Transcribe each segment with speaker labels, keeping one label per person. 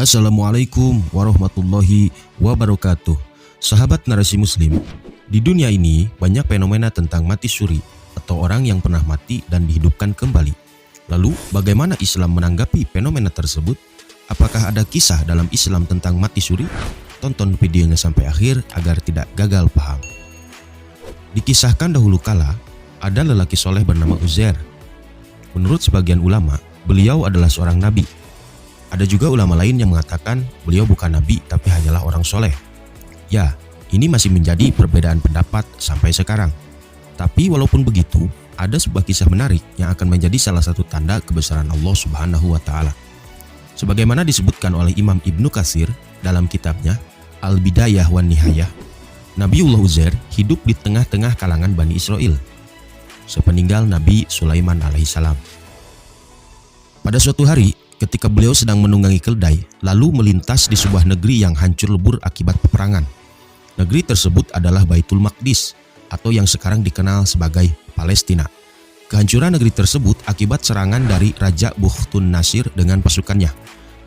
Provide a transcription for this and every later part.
Speaker 1: Assalamualaikum warahmatullahi wabarakatuh. Sahabat Narasi Muslim, di dunia ini banyak fenomena tentang mati suri atau orang yang pernah mati dan dihidupkan kembali. Lalu, bagaimana Islam menanggapi fenomena tersebut? Apakah ada kisah dalam Islam tentang mati suri? Tonton videonya sampai akhir agar tidak gagal paham. Dikisahkan dahulu kala, ada lelaki soleh bernama Uzair. Menurut sebagian ulama, beliau adalah seorang nabi. Ada juga ulama lain yang mengatakan beliau bukan nabi tapi hanyalah orang soleh. Ya, ini masih menjadi perbedaan pendapat sampai sekarang. Tapi walaupun begitu, ada sebuah kisah menarik yang akan menjadi salah satu tanda kebesaran Allah Subhanahu wa Ta'ala. Sebagaimana disebutkan oleh Imam Ibnu Katsir dalam kitabnya Al-Bidayah wan Nihayah, Nabiullah Uzair hidup di tengah-tengah kalangan Bani Israel sepeninggal Nabi Sulaiman alaihissalam. Pada suatu hari, ketika beliau sedang menunggangi keledai, lalu melintas di sebuah negeri yang hancur lebur akibat peperangan. Negeri tersebut adalah Baitul Maqdis atau yang sekarang dikenal sebagai Palestina. Kehancuran negeri tersebut akibat serangan dari Raja Bukhtun Nasir dengan pasukannya.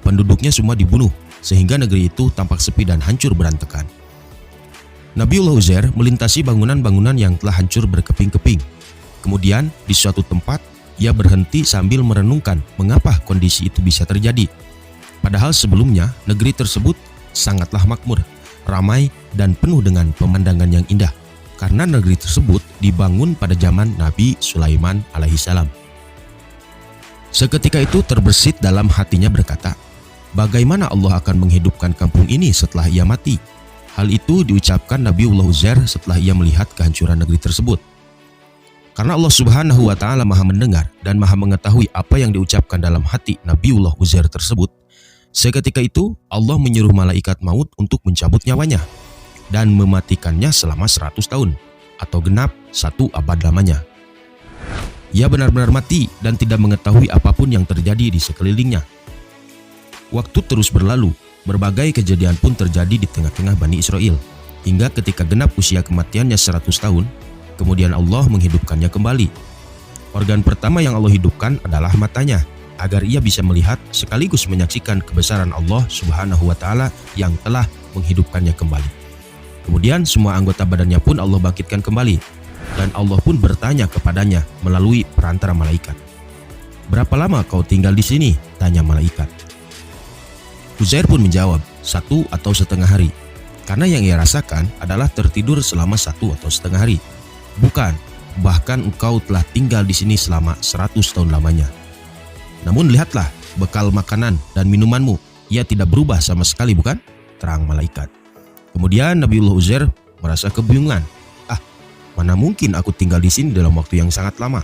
Speaker 1: Penduduknya semua dibunuh, sehingga negeri itu tampak sepi dan hancur berantakan. Nabiullah Uzair melintasi bangunan-bangunan yang telah hancur berkeping-keping. Kemudian di suatu tempat, ia berhenti sambil merenungkan mengapa kondisi itu bisa terjadi. Padahal sebelumnya negeri tersebut sangatlah makmur, ramai dan penuh dengan pemandangan yang indah. Karena negeri tersebut dibangun pada zaman Nabi Sulaiman alaihissalam. Seketika itu terbersit dalam hatinya berkata, bagaimana Allah akan menghidupkan kampung ini setelah ia mati? Hal itu diucapkan Nabiullah Uzair setelah ia melihat kehancuran negeri tersebut. Karena Allah Subhanahu wa Ta'ala Maha mendengar dan Maha mengetahui apa yang diucapkan dalam hati Nabiullah Uzair tersebut, seketika itu Allah menyuruh malaikat maut untuk mencabut nyawanya dan mematikannya selama 100 tahun atau genap 1 abad lamanya. Ia benar-benar mati dan tidak mengetahui apapun yang terjadi di sekelilingnya. Waktu terus berlalu, berbagai kejadian pun terjadi di tengah-tengah Bani Israel, hingga ketika genap usia kematiannya 100 tahun, kemudian Allah menghidupkannya kembali. Organ pertama yang Allah hidupkan adalah matanya, agar ia bisa melihat sekaligus menyaksikan kebesaran Allah Subhanahu wa Ta'ala yang telah menghidupkannya kembali. Kemudian semua anggota badannya pun Allah bangkitkan kembali, dan Allah pun bertanya kepadanya melalui perantara malaikat. Berapa lama kau tinggal di sini? Tanya malaikat. Uzair pun menjawab, 1 atau setengah hari, karena yang ia rasakan adalah tertidur selama 1 atau setengah hari. Bukan, bahkan engkau telah tinggal di sini selama 100 tahun lamanya. Namun lihatlah bekal makanan dan minumanmu, ia tidak berubah sama sekali, bukan? Terang malaikat. Kemudian Nabiullah Uzair merasa kebingungan. Mana mungkin aku tinggal di sini dalam waktu yang sangat lama,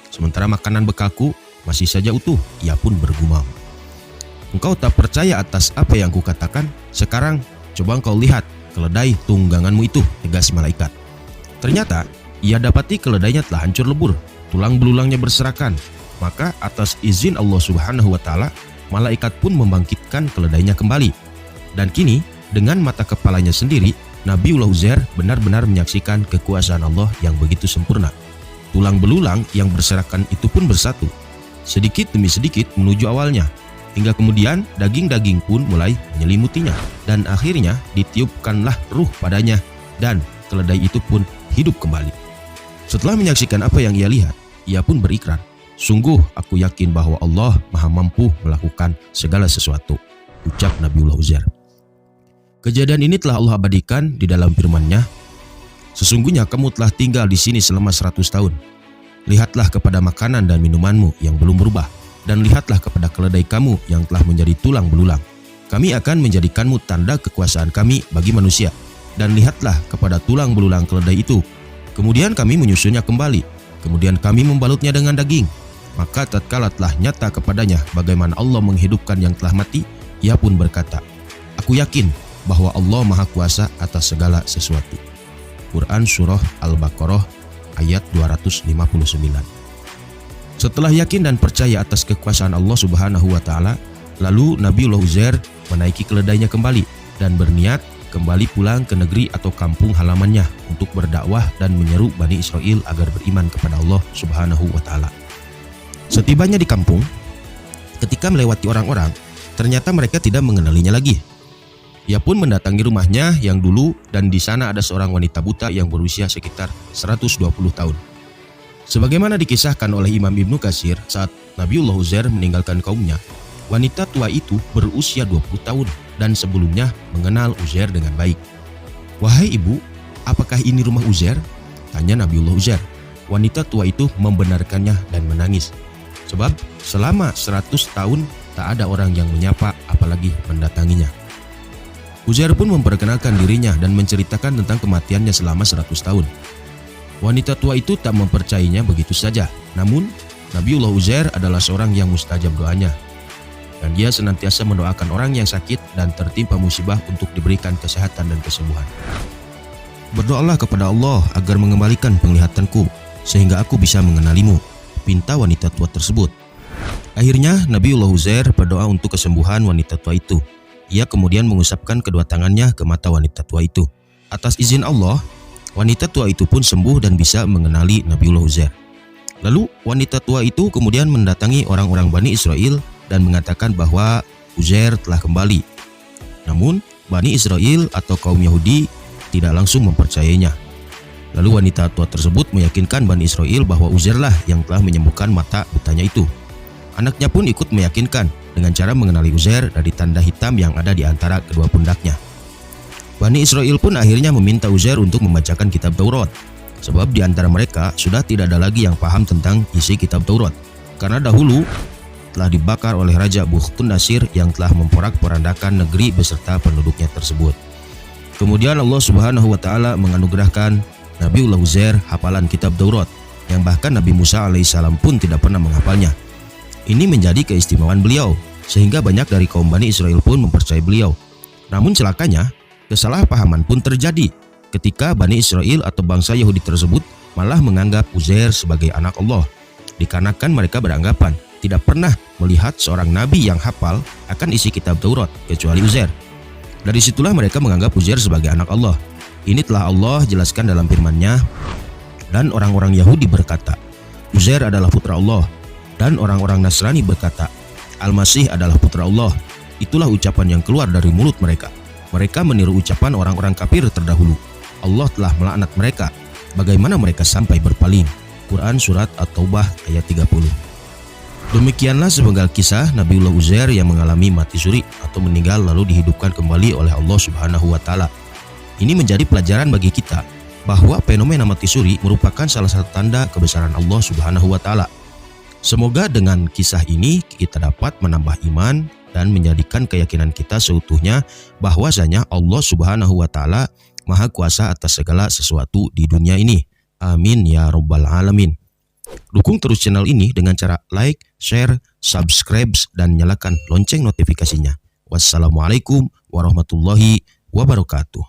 Speaker 1: sementara makanan bekalku masih saja utuh. Ia pun bergumam. Engkau tak percaya atas apa yang kukatakan? Sekarang coba engkau lihat keledai tungganganmu itu, tegas malaikat. Ternyata ia dapati keledainya telah hancur lebur, tulang belulangnya berserakan. Maka atas izin Allah Subhanahu wa Ta'ala, malaikat pun membangkitkan keledainya kembali. Dan kini dengan mata kepalanya sendiri, Nabiullah Uzair benar-benar menyaksikan kekuasaan Allah yang begitu sempurna. Tulang belulang yang berserakan itu pun bersatu, sedikit demi sedikit menuju awalnya, hingga kemudian daging-daging pun mulai menyelimutinya. Dan akhirnya ditiupkanlah ruh padanya, dan keledai itu pun hidup kembali. Setelah menyaksikan apa yang ia lihat, ia pun berikrar, sungguh aku yakin bahwa Allah Maha mampu melakukan segala sesuatu, ucap Nabiullah Uzair. Kejadian ini telah Allah abadikan di dalam firman-Nya, sesungguhnya kamu telah tinggal di sini selama 100 tahun. Lihatlah kepada makanan dan minumanmu yang belum berubah, dan lihatlah kepada keledai kamu yang telah menjadi tulang belulang. Kami akan menjadikanmu tanda kekuasaan kami bagi manusia, dan lihatlah kepada tulang belulang keledai itu. Kemudian kami menyusunnya kembali, kemudian kami membalutnya dengan daging. Maka tatkala telah nyata kepadanya bagaimana Allah menghidupkan yang telah mati, ia pun berkata, aku yakin bahwa Allah Maha Kuasa atas segala sesuatu. Quran Surah Al-Baqarah ayat 259. Setelah yakin dan percaya atas kekuasaan Allah Subhanahu wa Ta'ala, lalu Nabiullah Uzair menaiki keledainya kembali dan berniat kembali pulang ke negeri atau kampung halamannya untuk berdakwah dan menyeru Bani Israel agar beriman kepada Allah Subhanahu wa Ta'ala. Setibanya di kampung, ketika melewati orang-orang, Ternyata mereka tidak mengenalinya lagi. Ia pun mendatangi rumahnya yang dulu dan di sana ada seorang wanita buta yang berusia sekitar 120 tahun. Sebagaimana dikisahkan oleh Imam Ibnu Katsir saat Nabiullah Uzair meninggalkan kaumnya, wanita tua itu berusia 20 tahun dan sebelumnya mengenal Uzair dengan baik. "Wahai ibu, apakah ini rumah Uzair?" tanya Nabiullah Uzair. Wanita tua itu membenarkannya dan menangis. Sebab selama 100 tahun tak ada orang yang menyapa apalagi mendatanginya. Uzair pun memperkenalkan dirinya dan menceritakan tentang kematiannya selama 100 tahun. Wanita tua itu tak mempercayainya begitu saja. Namun, Nabiullah Uzair adalah seorang yang mustajab doanya. Dan dia senantiasa mendoakan orang yang sakit dan tertimpa musibah untuk diberikan kesehatan dan kesembuhan. "Berdoalah kepada Allah agar mengembalikan penglihatanku, sehingga aku bisa mengenalimu," pinta wanita tua tersebut. Akhirnya, Nabiullah Uzair berdoa untuk kesembuhan wanita tua itu. Ia kemudian mengusapkan kedua tangannya ke mata wanita tua itu. Atas izin Allah, wanita tua itu pun sembuh dan bisa mengenali Nabiullah Uzair. Lalu wanita tua itu kemudian mendatangi orang-orang Bani Israel dan mengatakan bahwa Uzair telah kembali. Namun Bani Israel atau kaum Yahudi tidak langsung mempercayainya. Lalu wanita tua tersebut meyakinkan Bani Israel bahwa Uzairlah yang telah menyembuhkan mata butanya itu. Anaknya pun ikut meyakinkan dengan cara mengenali Uzair dari tanda hitam yang ada di antara kedua pundaknya. Bani Israel pun akhirnya meminta Uzair untuk membacakan kitab Taurat, sebab di antara mereka sudah tidak ada lagi yang paham tentang isi kitab Taurat, karena dahulu telah dibakar oleh Raja Bukhtun Nasir yang telah memporak-porandakan negeri beserta penduduknya tersebut. Kemudian Allah Subhanahu wa Ta'ala menganugerahkan Nabiullah Uzair hafalan kitab Taurat, yang bahkan Nabi Musa alaihissalam pun tidak pernah menghafalnya. Ini menjadi keistimewaan beliau, sehingga banyak dari kaum Bani Israel pun mempercayai beliau. Namun celakanya, kesalahpahaman pun terjadi ketika Bani Israel atau bangsa Yahudi tersebut malah menganggap Uzair sebagai anak Allah, dikarenakan mereka beranggapan tidak pernah melihat seorang nabi yang hafal akan isi kitab Taurat kecuali Uzair. Dari situlah mereka menganggap Uzair sebagai anak Allah. Ini telah Allah jelaskan dalam firman-Nya, "Dan orang-orang Yahudi berkata, Uzair adalah putra Allah. Dan orang-orang Nasrani berkata, Al-Masih adalah putra Allah." Itulah ucapan yang keluar dari mulut mereka. Mereka meniru ucapan orang-orang kafir terdahulu. Allah telah melaknat mereka. Bagaimana mereka sampai berpaling? Quran Surat At-Taubah ayat 30. Demikianlah sepenggal kisah Nabiullah Uzair yang mengalami mati suri atau meninggal lalu dihidupkan kembali oleh Allah Subhanahu wa Ta'ala. Ini menjadi pelajaran bagi kita bahwa fenomena mati suri merupakan salah satu tanda kebesaran Allah Subhanahu wa Ta'ala. Semoga dengan kisah ini kita dapat menambah iman dan menjadikan keyakinan kita seutuhnya bahwasanya Allah Subhanahu wa Ta'ala Maha Kuasa atas segala sesuatu di dunia ini. Amin ya Rabbal Alamin. Dukung terus channel ini dengan cara like, share, subscribe, dan nyalakan lonceng notifikasinya. Wassalamualaikum warahmatullahi wabarakatuh.